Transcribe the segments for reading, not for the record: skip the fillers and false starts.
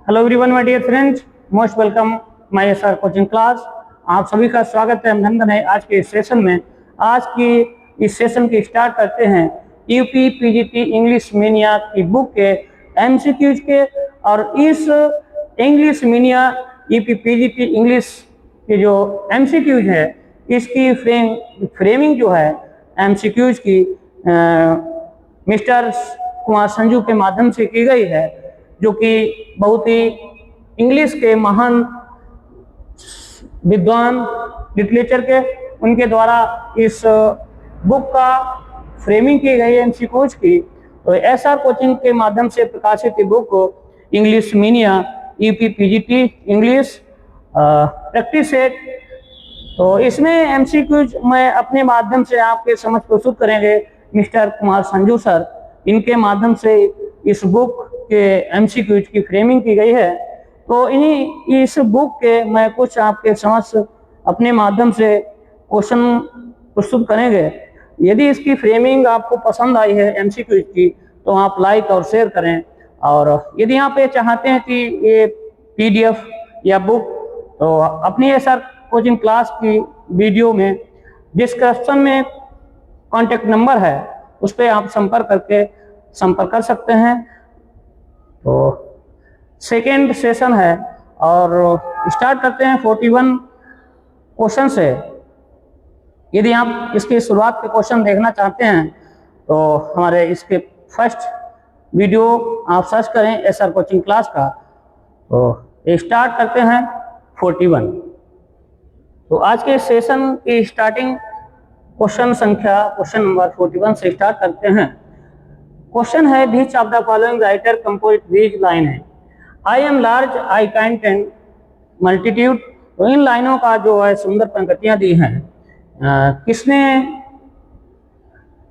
Hello everyone my dear friends, most welcome my SR coaching class. आप सभी का स्वागत है, अभिनंदन है आज के इस सेशन में। आज की इस सेशन की स्टार्ट करते हैं यूपी पीजीटी इंग्लिश मीडिया की बुक के एमसीक्यूज के। और इस English media UP PGT English के जो एमसीक्यूज है, इसकी फ्रेमिंग जो है एमसीक्यूज की मिस्टर कुमार संजू के माध्यम से की गई है, जो कि बहुत ही इंग्लिश के महान विद्वान लिटरेचर के उनके द्वारा इस बुक का फ्रेमिंग की गई है एमसीक्यूज की। तो एसआर कोचिंग के माध्यम से प्रकाशित book English media UP PGT English practice set. तो इसमें एमसीक्यूज मैं अपने माध्यम से आपके समझ प्रस्तुत करेंगे मिस्टर कुमार संजू सर। इनके माध्यम से इस बुक के एमसीक्यूज की फ्रेमिंग की गई है। तो इन्हीं इस बुक के मैं कुछ आपके समझ अपने माध्यम से क्वेश्चन प्रस्तुत करेंगे। यदि इसकी फ्रेमिंग आपको पसंद आई है एमसीक्यूज की, तो आप लाइक और शेयर करें। और यदि आप ये चाहते हैं कि ये पीडीएफ या बुक, तो अपनी एसआर कोचिंग क्लास की वीडियो में डिस्क्रिप्शन में कॉन्टेक्ट नंबर है, उस पर आप संपर्क कर सकते हैं। तो सेकेंड सेशन है और स्टार्ट करते हैं 41 क्वेश्चन से। यदि आप इसकी शुरुआत के क्वेश्चन देखना चाहते हैं, तो हमारे इसके फर्स्ट वीडियो आप सर्च करें एसआर कोचिंग क्लास का। तो स्टार्ट करते हैं 41। तो आज के सेशन की स्टार्टिंग क्वेश्चन नंबर 41 से स्टार्ट करते हैं। क्वेश्चन है which of the following writer compose which line है I am large I contain and multitude. तो इन लाइनों का जो है सुंदर पंक्तियां दी हैं, किसने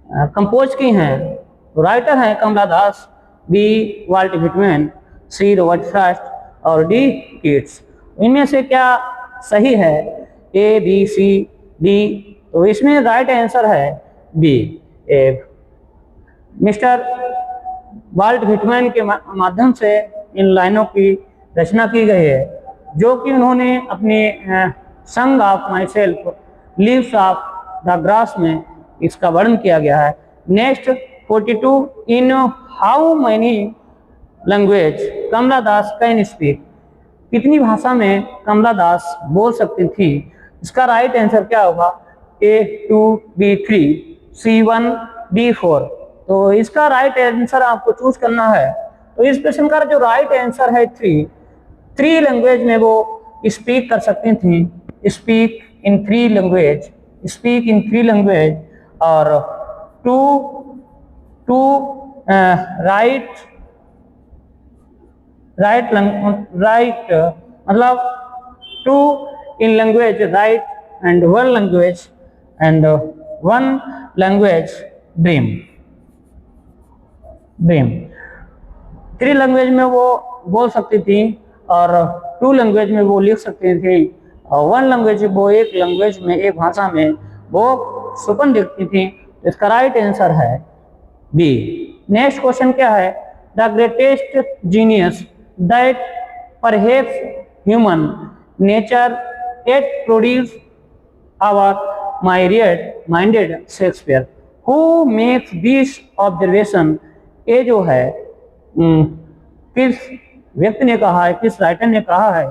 कंपोज की हैं? राइटर हैं Kamala Das, B Walt Whitman, C Robert Frost और डी कीट्स। इनमें से क्या सही है? A B C D. तो इसमें राइट आंसर है बी। मिस्टर वाल्ट व्हिटमैन के माध्यम से इन लाइनों की रचना की गई है, जो कि उन्होंने अपने song of myself leaves of the grass में इसका वर्णन किया गया है। Next 42 in how many language Kamala Das can speak. कितनी भाषा में कमला दास बोल सकती थी? इसका राइट आंसर क्या होगा? A2 B3 C1 D4। तो इसका राइट आंसर आपको चूज करना है। तो इस प्रश्न का जो राइट आंसर है थ्री लैंग्वेज में वो स्पीक कर सकती थी। स्पीक इन थ्री लैंग्वेज और टू राइट मतलब two in language write and one language dream. Three language में वो बोल सकती थी और टू लैंग्वेज में वो लिख सकती थी, और वन लैंग्वेज वो एक लैंग्वेज में, एक भाषा में वो सुपन लिखती थी। इसका राइट आंसर है बी। नेक्स्ट क्वेश्चन क्या है? The greatest genius that perhaps human nature at produce our minded Shakespeare. Who makes this observation? ये जो है किस व्यक्ति ने कहा है, किस राइटर ने कहा है?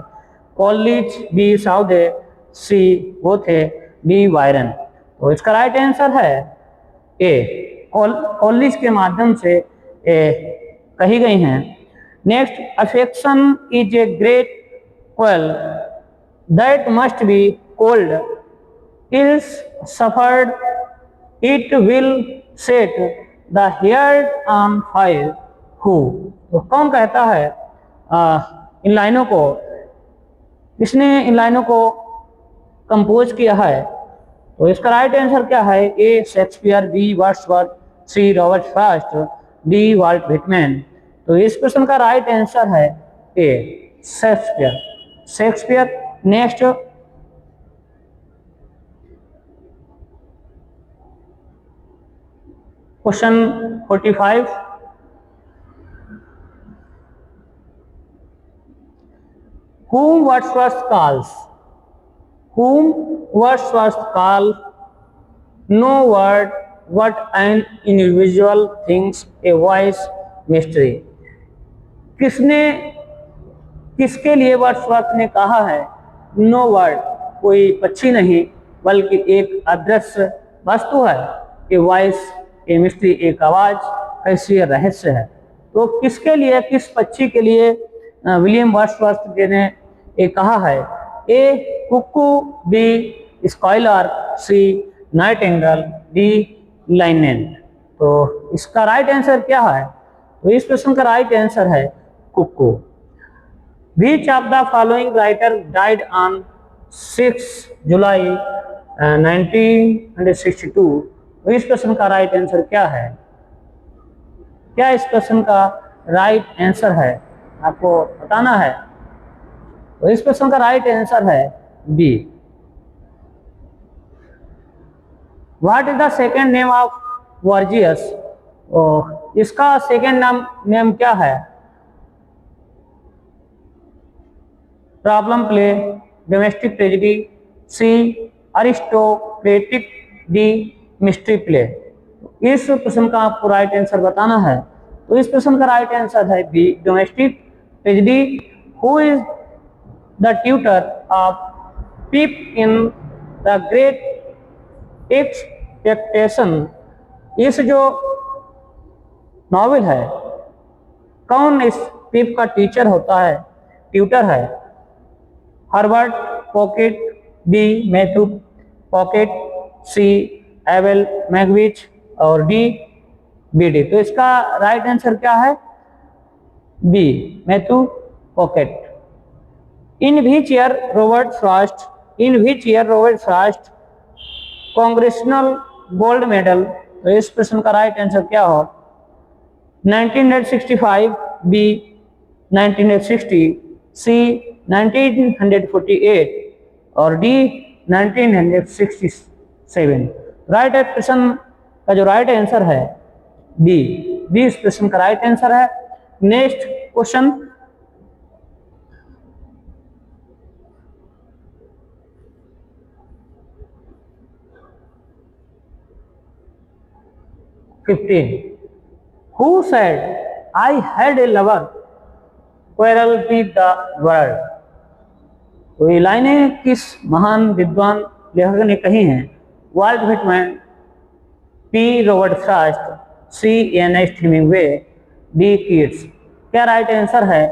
कॉलेज, बी साउदे, सी वो थे, डी वायरन। तो इसका राइट आंसर है ए। कॉलेज के माध्यम से कही गई हैं। Next, affection is a great quell that must be cold else suffered it will set the hair on fire. Who? तो कौन कहता है इन लाइनों को? किसने इन लाइनों को कंपोज किया है? तो इसका राइट आंसर क्या है? A Shakespeare, B Wordsworth, C Robert Frost, D Walt Whitman. तो इस प्रश्न का राइट आंसर है A Shakespeare. Next, question 45 whom Wordsworth calls, whom Wordsworth calls no word what an individual thinks a voice mystery। किसने, किसके लिए Wordsworth ने कहा है नो वर्ड, कोई पक्षी नहीं बल्कि एक अदृश्य वस्तु है, ए वॉइस ए मिस्ट्री, एक आवाज कैसी रहस्य है। तो किसके लिए, किस पक्षी के लिए विलियम वर्ड्सवर्थ ने ये कहा है, ए कुक्कू, बी स्कॉलर, सी नाइटिंगेल, डी लाइनेंट। तो इसका राइट आंसर क्या है, तो इस प्रश्न का राइट आंसर है कुक्कू। Which of the following writer died on 6 जुलाई 1962? तो इस प्रश्न का राइट आंसर क्या है, क्या इस प्रश्न का राइट आंसर है, आपको बताना है। तो इस प्रश्न का राइट आंसर है B. What is the second name of वर्जियस? इसका सेकेंड नेम क्या है, problem play, domestic tragedy, C aristocratic, D mystery play. इस प्रश्न का आपको राइट आंसर बताना है। तो इस प्रश्न का राइट आंसर है B, domestic tragedy. Who is the tutor of Pip in the great expectation? इस जो नॉवेल है, कौन इस पिप का टीचर होता है, ट्यूटर है? Herbert Pocket, B Matthew Pocket, C Abel Magwitch और डी बीडी। तो इसका राइट आंसर क्या है, B Matthew Pocket. In which year Robert Frost, in which year Robert Frost congressional gold medal? तो इस प्रश्न का राइट आंसर क्या हो, 1965, बी 1960, सी 1948 और डी 1967। राइट प्रश्न का जो राइट आंसर है बी, बी इस प्रश्न का राइट आंसर है। Next question, Who said I had a lover quarrel with the world? तो ये लाइनें किस महान विद्वान लेखक ने कही हैं? Walt Whitman, P Robert Frost, C Ernest Hemingway, D Keats. क्या राइट आंसर है,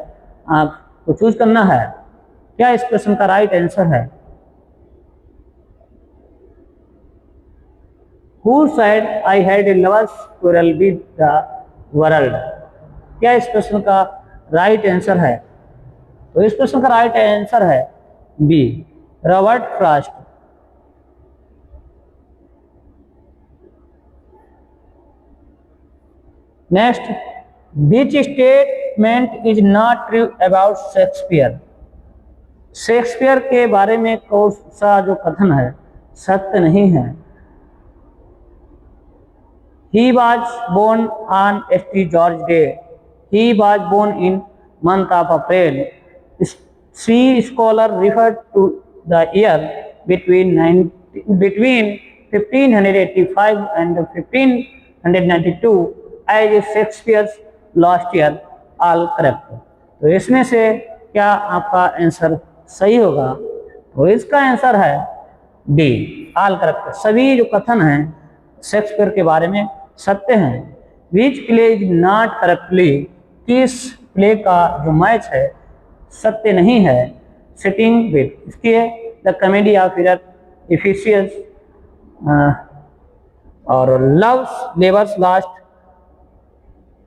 आपको चूज करना है। क्या इस प्रश्न का राइट आंसर है? Who said I had a lover's quarrel with the world? क्या इस प्रश्न का राइट आंसर है? तो इस प्रश्न का राइट आंसर है B, Robert Frost. Next, which statement is not true about Shakespeare? Shakespeare के बारे में कौन सा जो कथन है सत्य नहीं है? He was born on St. George Day. He was born in month of April. Sea scholar referred to the year between 1585 and 1592 as Shakespeare's last year. All correct. तो इसमें से क्या आपका आंसर सही होगा? तो इसका आंसर है डी, ऑल करेक्ट। सभी जो कथन हैं शेक्सपियर के बारे में सत्य हैं। विच प्ले इज नॉट करेक्टली? किस प्ले का जो मैच है सत्य नहीं है? सिटिंग विद, इसकी है द कॉमेडी ऑफ इरर, इफिशियंस और love's labours lost,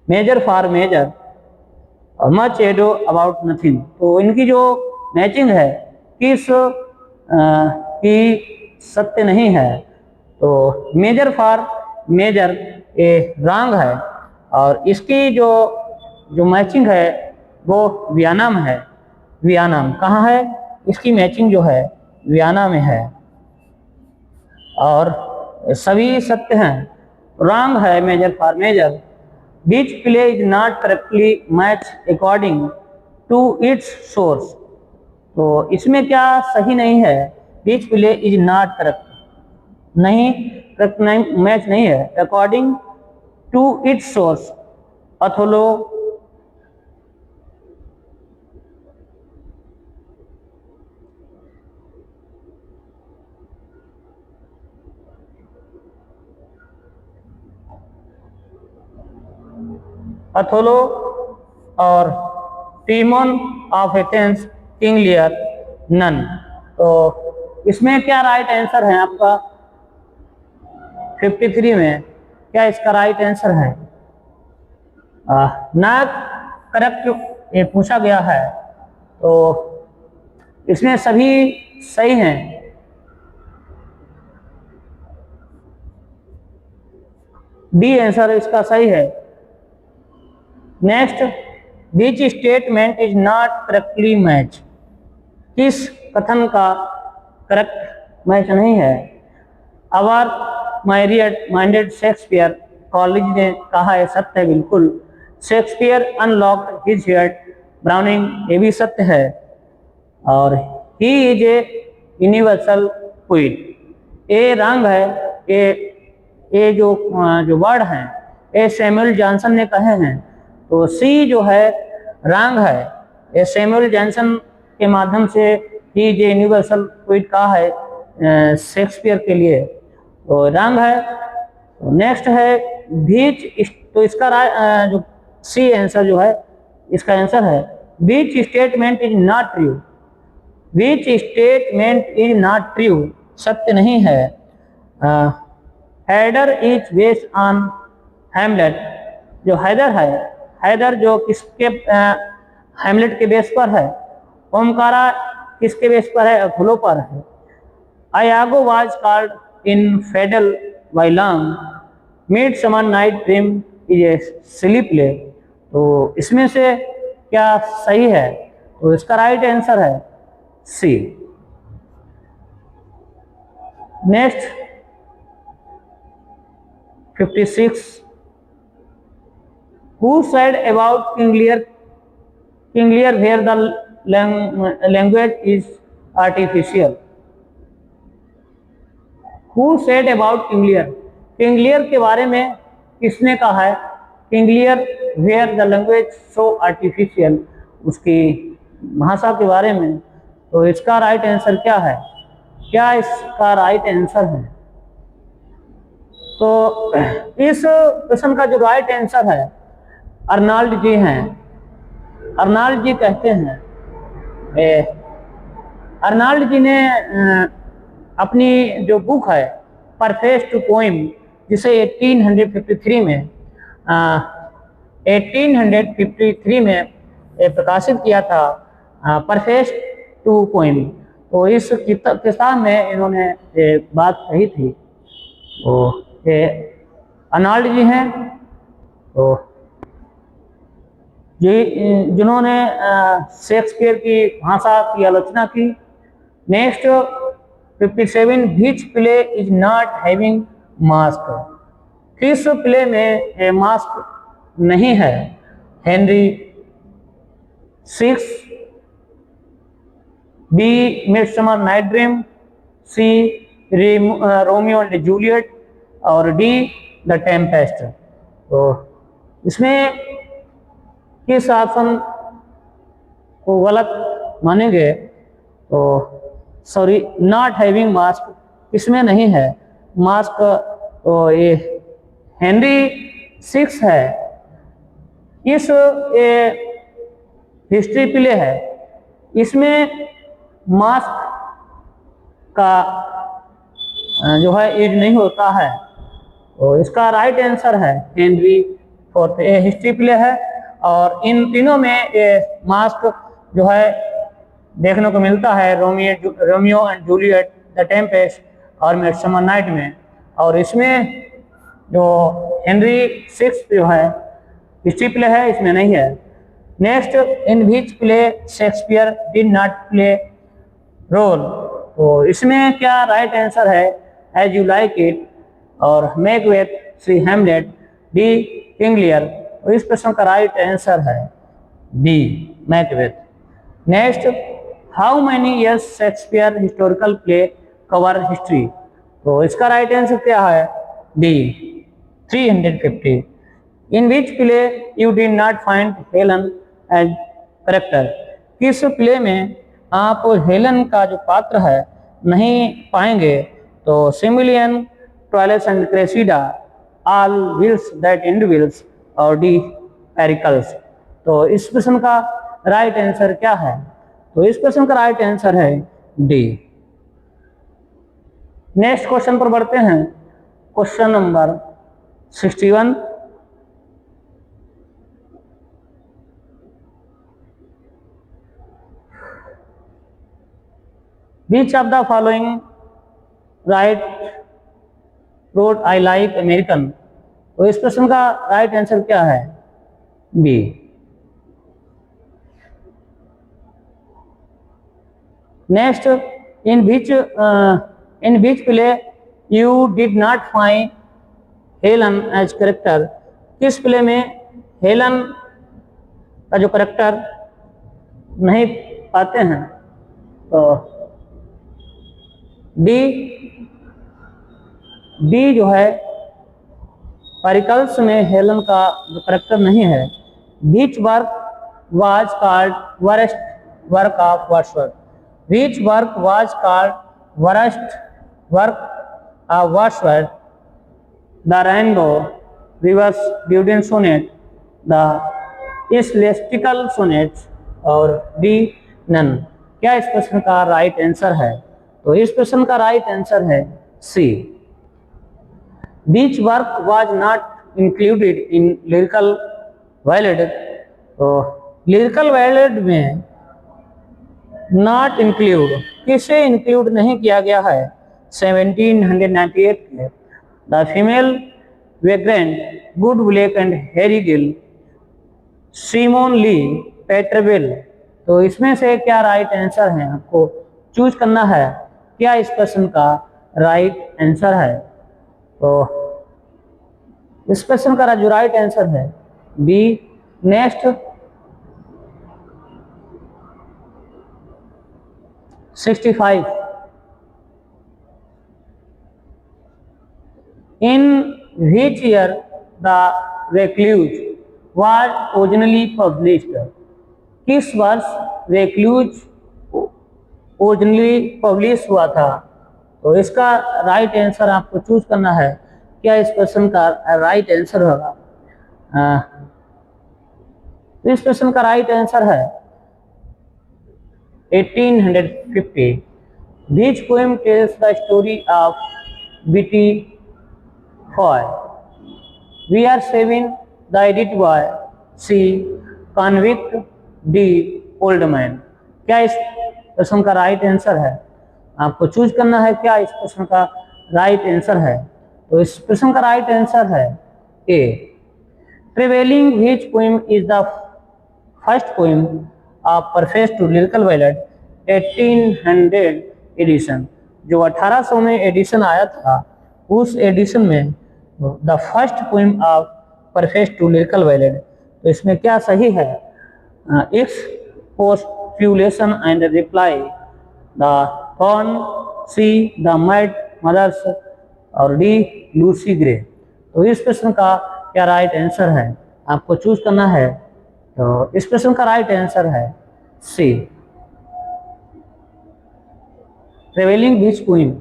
measure for measure और मच एडो अबाउट नथिंग। तो इनकी जो मैचिंग है किस की सत्य नहीं है? तो measure for measure A wrong है और इसकी जो मैचिंग है वो वियना है। वियना कहाँ है? इसकी मैचिंग जो है वियना में है और सभी सत्य हैं। रॉन्ग है measure for measure. Which play is not correctly match according to its source? तो इसमें क्या सही नहीं है, which play is not correct, नहीं करेक्ट, नहीं मैच नहीं है। According to its source Othello Othello और Timon of Athens, King Lear, none. तो इसमें क्या राइट आंसर है आपका 53 में, क्या इसका राइट आंसर है? नॉट करेक्ट ये पूछा गया है, तो इसमें सभी सही हैं। डी आंसर इसका सही है। Next, which statement is not correctly match, किस कथन का करेक्ट मैच नहीं है? अवर माइंडेड शेक्सपियर, कॉलेज ने कहा है सत्य है बिल्कुल। Shakespeare unlocked his heart, browning ये भी सत्य है। और he is a universal poet, ये रंग है, ये जो वर्ड हैं ये सैमुअल जॉनसन ने कहे हैं। तो सी जो है रंग है, ये सैमुअल जॉनसन के माध्यम से ही जो यूनिवर्सल पोएट कहा है शेक्सपियर के लिए, तो रंग है। तो नेक्स्ट है बीच, तो इसका जो सी आंसर जो है इसका आंसर है which statement is not true, which statement is not true, सत्य नहीं है। Haider is based on Hamlet, जो हैदर है, हैदर जो किसके हैमलेट के बेस पर है। ओमकारा किसके बेस पर है? अथोलो पर है। आयागो was called infidel by long, midsummer night dream is a silly play. तो इसमें से क्या सही है? तो इसका राइट आंसर है C. Next 56, who said about King Lear where the language is artificial, who said about King Lear के बारे में किसने कहा है? King Lear where the language so artificial, उसकी भाषा के बारे में। तो इसका राइट आंसर क्या है? क्या इसका राइट आंसर है? तो इस प्रश्न का जो राइट आंसर है अर्नाल्ड जी हैं। अर्नाल्ड जी कहते हैं, अर्नाल्ड जी ने अपनी जो बुक है परफेस टू पोइम, जिसे 1853 में प्रकाशित किया था, परफेस टू पोइम। तो इस किताब में इन्होंने बात कही थी। तो ये अर्नाल्ड जी हैं, तो जिन्होंने शेक्सपियर की भाषा की आलोचना की। Next 57, which play is not having mask, किस प्ले में मास्क नहीं है? Henry 6, B midsummer night dream, C Romeo and Juliet, और डी द टेम्पेस्ट। तो इसमें किस ऑप्शन को गलत मानेंगे? तो सॉरी, नॉट हैविंग मास्क इसमें नहीं है मास्क। तो ये हेनरी 6 है, इस हिस्ट्री प्ले है, इसमें मास्क का जो है यूज नहीं होता है। तो इसका राइट आंसर है हेनरी 4, ये हिस्ट्री प्ले है। और इन तीनों में ये मास्क जो है देखने को मिलता है Romeo and Juliet, the Tempest और मिडसमर नाइट में। और इसमें जो हेनरी 6 जो है हिस्ट्री प्ले है, इसमें नहीं है। Next, in which play Shakespeare did not play role, तो इसमें क्या राइट आंसर है? एज यू लाइक इट, और Macbeth, C Hamlet, D King Lear. तो इस प्रश्न का राइट आंसर है B Macbeth. Next, how many years Shakespeare historical play cover history? तो इसका राइट आंसर क्या है? D 350। In which play you did not find Helen as character? किस प्ले में आप हेलन का जो पात्र है नहीं पाएंगे? तो Cymbeline, Troilus and Cressida, all's well that ends well, और डी पेरिकल्स। तो इस प्रश्न का राइट आंसर क्या है? तो इस प्रश्न का राइट आंसर है डी। नेक्स्ट क्वेश्चन पर बढ़ते हैं। Question number 61। Which of the following right wrote I like American? तो इस प्रश्न का राइट आंसर क्या है? B. Next, in which play you did not find Helen as character? किस प्ले में हेलन का जो करेक्टर नहीं पाते हैं? तो डी जो है, पेरिकल्स में हेलन का जो करेक्टर नहीं है। Which work was called worst work of Wordsworth? Which work was called worst work of Wordsworth? The rainbow, rivers Duddon sonnet, the ecclesiastical sonnets, और डी नन? क्या इस प्रश्न का राइट आंसर है? तो इस प्रश्न का राइट आंसर है C. Which work was not included in lyrical ballad? तो लिरिकल बैलेड में नॉट इंक्लूड, किसे इंक्लूड नहीं किया गया है? 1798 के the female vagrant, Goody Blake and Harry Gill, Simon Lee, पेट्रेबेल। तो इसमें से क्या राइट आंसर है? आपको चूज करना है। क्या इस प्रश्न का राइट आंसर है? तो इस प्रश्न का जो राइट आंसर है B. Next, 65। In which year the recluse was originally published? किस वर्ष recluse ओरिजिनली पब्लिश हुआ था? तो इसका राइट आंसर आपको चूज करना है। क्या इस प्रश्न का राइट आंसर होगा? तो इस प्रश्न का राइट आंसर है 1850। Which poem tells the story of Betty Foy? We are saving the idiot boy, C convict, D old man? क्या इस प्रश्न का राइट आंसर है? आपको चूज करना है। क्या इस प्रश्न का राइट आंसर है? तो इस प्रश्न का राइट आंसर है A. Prevailing which poem is the first poem of preface to lyrical ballad 1800 edition? जो 1800 में एडिशन आया था, उस एडिशन में the first poem of preface to lyrical ballad. तो इसमें क्या सही है? It's postulation and reply, the कॉन, सी द मैड मदर्स, और डी लूसी ग्रे? तो इस प्रश्न का क्या राइट आंसर है? आपको चूज करना है। तो इस प्रश्न का राइट आंसर है C. Prevailing which poem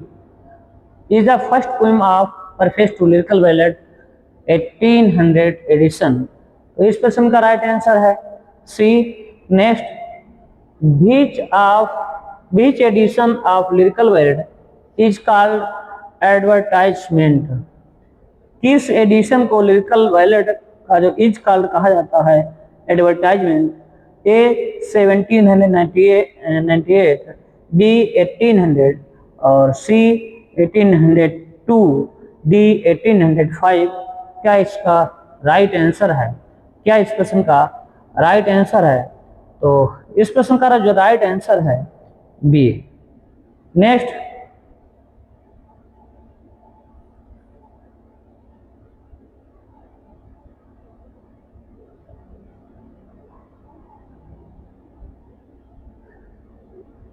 is the first poem of preface to lyrical ballad 1800 edition? तो इस प्रश्न का राइट आंसर है C. Next, which edition of lyrical ballad is called advertisement? किस एडिशन को लिरिकल बैलेड का जो इज कॉल्ड कहा जाता है एडवर्टाइजमेंट? ए 1798, बी 1800, और सी 1802, डी 1805? क्या इसका राइट आंसर है? क्या इस प्रश्न का राइट आंसर है? तो इस प्रश्न का जो राइट आंसर है B. Next,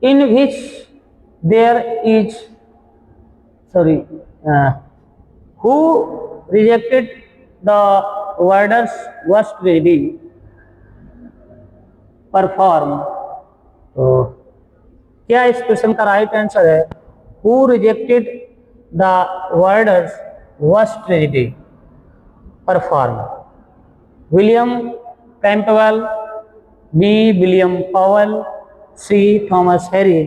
in which there is who rejected the warder's worst ready perform। तो क्या इस क्वेश्चन का राइट आंसर है who rejected the warders worst tragedy perform? William Campbell, B William Powell, C Thomas Harry,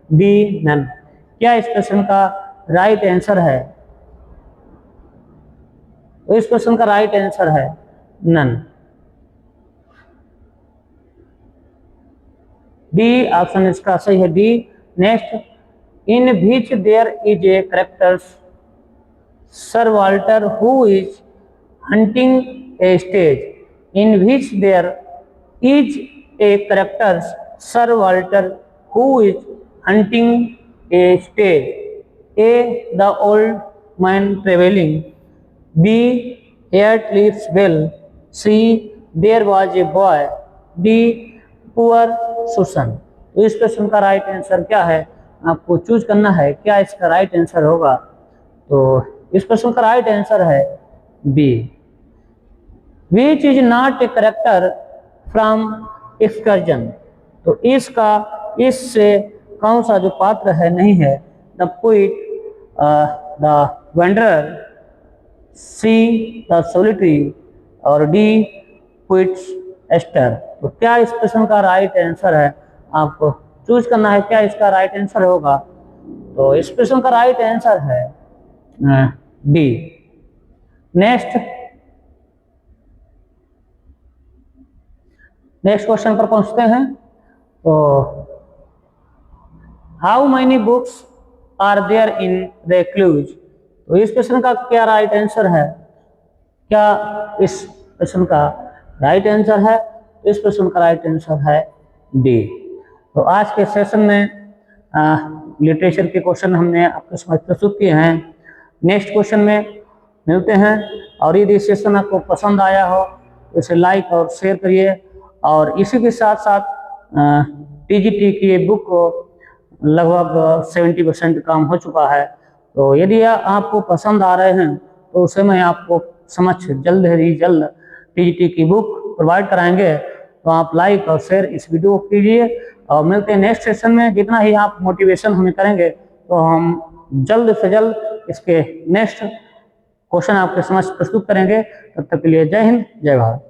D none. क्या इस question का right answer है? तो इस क्वेश्चन का राइट आंसर है नन। डी ऑप्शन इसका सही है, D. Next, in which there is a characters sir Walter who is hunting a stage. In which there is a characters sir Walter who is hunting a stage. A the old man travelling, B hare lives well, C there was a boy, D poor Susan. तो इस question का right answer क्या है आपको choose करना है, क्या इसका राइट आंसर होगा? तो इस क्वेश्चन का राइट आंसर है B. Which is not a character from excursion. तो इसका इससे कौन सा जो पात्र है नहीं है? The poet, the wanderer, C the solitary और डी पोइट्स एस्टर। तो क्या इस क्वेश्चन का राइट आंसर है आपको चूज करना है, क्या इसका राइट आंसर होगा? तो इस क्वेश्चन का राइट आंसर है डी। नेक्स्ट क्वेश्चन पर पहुंचते हैं। तो how many books are there in the eclogues. तो इस क्वेश्चन का क्या राइट आंसर है? क्या इस क्वेश्चन का राइट आंसर है? तो इस क्वेश्चन का राइट आंसर है डी। तो आज के सेशन में लिटरेचर के क्वेश्चन हमने आपके समझ प्रस्तुत किए हैं। नेक्स्ट क्वेश्चन में मिलते हैं, और यदि सेशन आपको पसंद आया हो तो इसे लाइक और शेयर करिए। और इसी के साथ साथ टीजीटी की बुक को लगभग 70% काम हो चुका है। तो यदि आपको पसंद आ रहे हैं तो उसे मैं आपको समक्ष जल्द ही जल्द टीजीटी की बुक प्रोवाइड कराएंगे। तो आप लाइक और शेयर इस वीडियो को कीजिए, और मिलते हैं नेक्स्ट सेशन में। जितना ही आप मोटिवेशन हमें करेंगे तो हम जल्द से जल्द इसके नेक्स्ट क्वेश्चन आपके समक्ष प्रस्तुत करेंगे। तब तक के लिए जय हिंद, जय भारत।